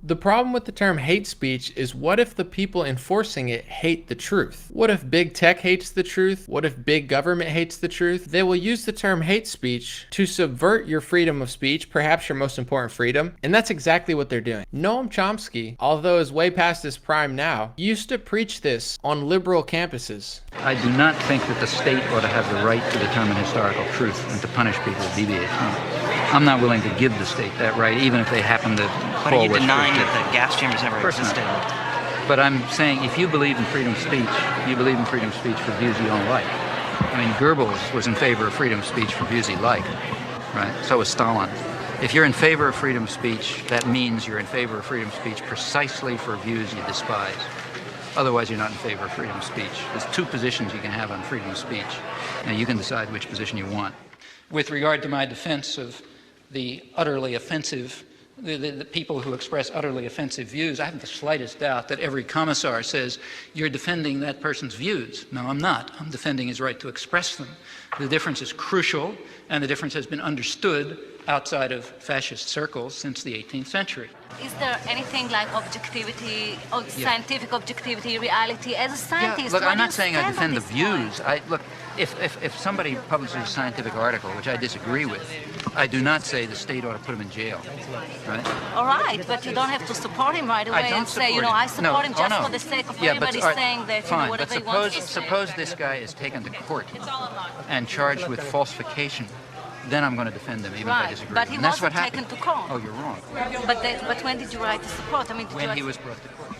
The problem with the term hate speech is, what if the people enforcing it hate the truth? What if big tech hates the truth? What if big government hates the truth? They will use the term hate speech to subvert your freedom of speech, perhaps your most important freedom, and that's exactly what they're doing. Noam Chomsky, although is way past his prime now, used to preach this on liberal campuses. I do not think that the state ought to have the right to determine historical truth and to punish people who deviate from it. I'm not willing to give the state that right, even if they happen to But are you denying that the gas chambers never existed? But I'm saying, if you believe in freedom of speech, you believe in freedom of speech for views you don't like. I mean, Goebbels was in favor of freedom of speech for views he liked, right? So was Stalin. If you're in favor of freedom of speech, that means you're in favor of freedom of speech precisely for views you despise. Otherwise, you're not in favor of freedom of speech. There's two positions you can have on freedom of speech. Now, you can decide which position you want. With regard to my defense of the utterly offensive, the people who express utterly offensive views, I haven't the slightest doubt that every commissar says, you're defending that person's views. No, I'm not. I'm defending his right to express them. The difference is crucial, and the difference has been understood outside of fascist circles since the 18th century. Is there anything like objectivity, or scientific objectivity, reality? As a scientist, look, I'm not saying I defend the views. Look, if somebody publishes a scientific article, which I disagree with, I do not say the state ought to put him in jail, right? All right, but you don't have to support him right away and say, I support him just for the sake of everybody saying that, fine, whatever but he wants to say. suppose this guy is taken to court and charged with falsification. Then I'm going to defend him, even if I disagree. But he wasn't taken to court. Oh, you're wrong. But when did you write the support? When he was brought to court.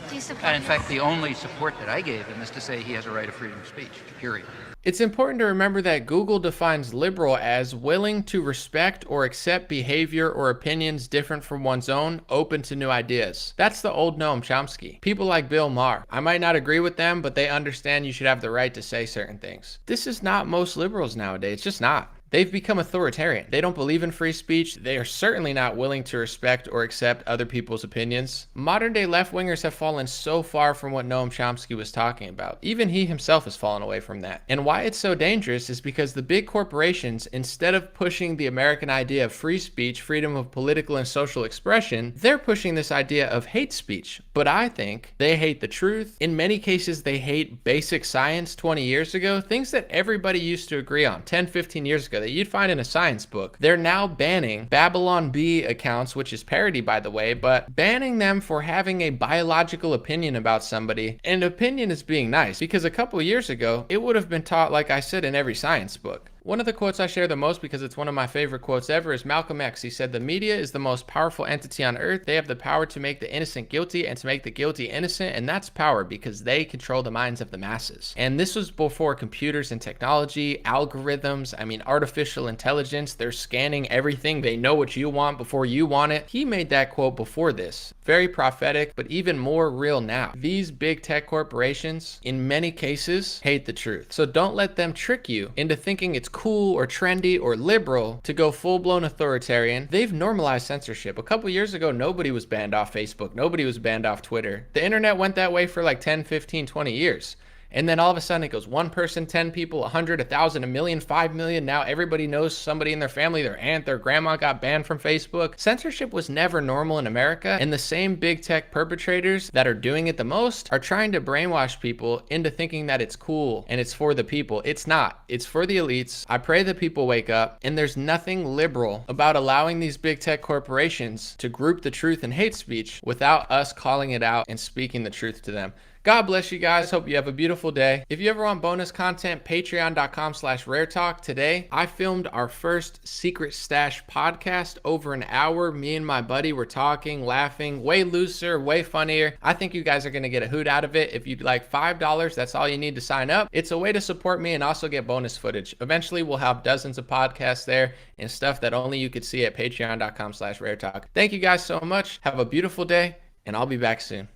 Do you support And in him? fact, the only support that I gave him is to say he has a right of freedom of speech, period. It's important to remember that Google defines liberal as willing to respect or accept behavior or opinions different from one's own, open to new ideas. That's the old Noam Chomsky. People like Bill Maher. I might not agree with them, but they understand you should have the right to say certain things. This is not most liberals nowadays. It's just not. They've become authoritarian. They don't believe in free speech. They are certainly not willing to respect or accept other people's opinions. Modern day left-wingers have fallen so far from what Noam Chomsky was talking about. Even he himself has fallen away from that. And why it's so dangerous is because the big corporations, instead of pushing the American idea of free speech, freedom of political and social expression, they're pushing this idea of hate speech. But I think they hate the truth. In many cases, they hate basic science 20 years ago, things that everybody used to agree on 10, 15 years ago that you'd find in a science book. They're now banning Babylon Bee accounts, which is parody, by the way, but banning them for having a biological opinion about somebody. And opinion is being nice, because a couple years ago, it would have been taught, like I said, in every science book. One of the quotes I share the most, because it's one of my favorite quotes ever, is Malcolm X. He said, "The media is the most powerful entity on earth. They have the power to make the innocent guilty and to make the guilty innocent, and that's power because they control the minds of the masses." And this was before computers and technology, algorithms, artificial intelligence. They're scanning everything. They know what you want before you want it. He made that quote before this. Very prophetic, but even more real now. These big tech corporations, in many cases, hate the truth. So don't let them trick you into thinking it's cool or trendy or liberal to go full-blown authoritarian. They've normalized censorship. A couple years ago, nobody was banned off Facebook. Nobody was banned off Twitter. The internet went that way for like 10, 15, 20 years. And then all of a sudden it goes 1 person, 10 people, 100, 1,000, 1,000,000, 5,000,000. Now everybody knows somebody in their family, their aunt, their grandma got banned from Facebook. Censorship was never normal in America. And the same big tech perpetrators that are doing it the most are trying to brainwash people into thinking that it's cool and it's for the people. It's not. It's for the elites. I pray that people wake up. And there's nothing liberal about allowing these big tech corporations to group the truth and hate speech without us calling it out and speaking the truth to them. God bless you guys. Hope you have a beautiful day. If you ever want bonus content, patreon.com/raretalk. Today, I filmed our first Secret Stash podcast, over an hour. Me and my buddy were talking, laughing, way looser, way funnier. I think you guys are going to get a hoot out of it. If you'd like $5, that's all you need to sign up. It's a way to support me and also get bonus footage. Eventually, we'll have dozens of podcasts there and stuff that only you could see at patreon.com/raretalk. Thank you guys so much. Have a beautiful day, and I'll be back soon.